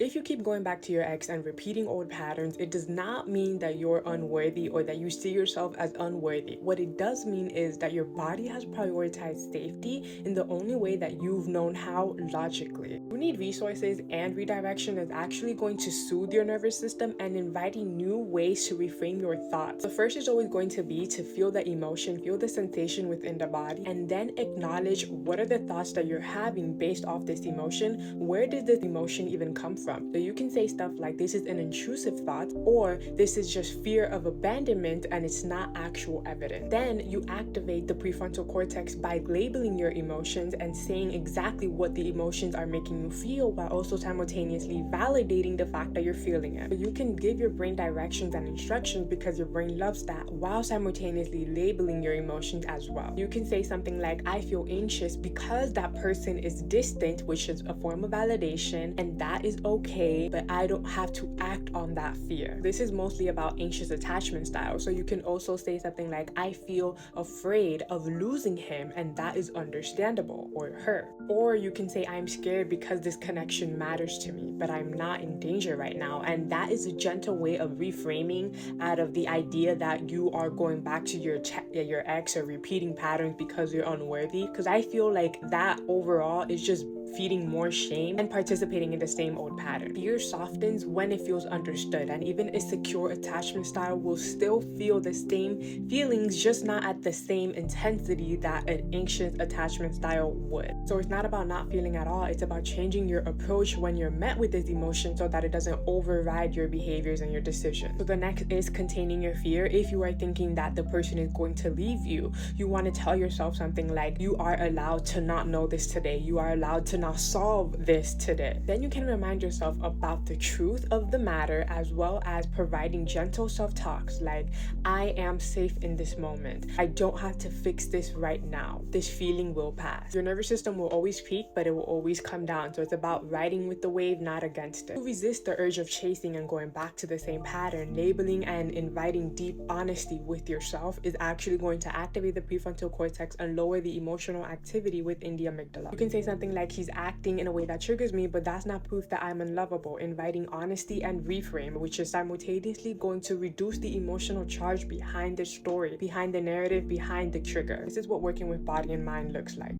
If you keep going back to your ex and repeating old patterns, it does not mean that you're unworthy or that you see yourself as unworthy. What it does mean is that your body has prioritized safety in the only way that you've known how, logically. You need resources, and redirection is actually going to soothe your nervous system and inviting new ways to reframe your thoughts. The first is always going to be to feel the emotion, feel the sensation within the body, and then acknowledge what are the thoughts that you're having based off this emotion. Where did this emotion even come from? So you can say stuff like, this is an intrusive thought, or this is just fear of abandonment and it's not actual evidence. Then you activate the prefrontal cortex by labeling your emotions and saying exactly what the emotions are making you feel, while also simultaneously validating the fact that you're feeling it. So you can give your brain directions and instructions because your brain loves that, while simultaneously labeling your emotions as well. You can say something like, I feel anxious because that person is distant, which is a form of validation, and that is okay, but I don't have to act on that fear. This is mostly about anxious attachment style. So you can also say something like, I feel afraid of losing him, and that is understandable, or her. Or you can say, I'm scared because this connection matters to me, but I'm not in danger right now. And that is a gentle way of reframing out of the idea that you are going back to your ex or repeating patterns because you're unworthy. Because I feel like that overall is just feeding more shame and participating in the same old pattern. Fear softens when it feels understood, and even a secure attachment style will still feel the same feelings, just not at the same intensity that an anxious attachment style would. So it's not about not feeling at all, it's about changing your approach when you're met with this emotion so that it doesn't override your behaviors and your decisions. So the next is containing your fear. If you are thinking that the person is going to leave you, you want to tell yourself something like, you are allowed to not know this today, you are allowed to now solve this today. Then you can remind yourself about the truth of the matter, as well as providing gentle self-talks like, I am safe in this moment, I don't have to fix this right now, this feeling will pass. Your nervous system will always peak, but it will always come down. So it's about riding with the wave, not against it. To resist the urge of chasing and going back to the same pattern, labeling and inviting deep honesty with yourself is actually going to activate the prefrontal cortex and lower the emotional activity within the amygdala. You can say something like, he's acting in a way that triggers me, but that's not proof that I'm unlovable. Inviting honesty and reframe, which is simultaneously going to reduce the emotional charge behind the story, behind the narrative, behind the trigger. This is what working with body and mind looks like.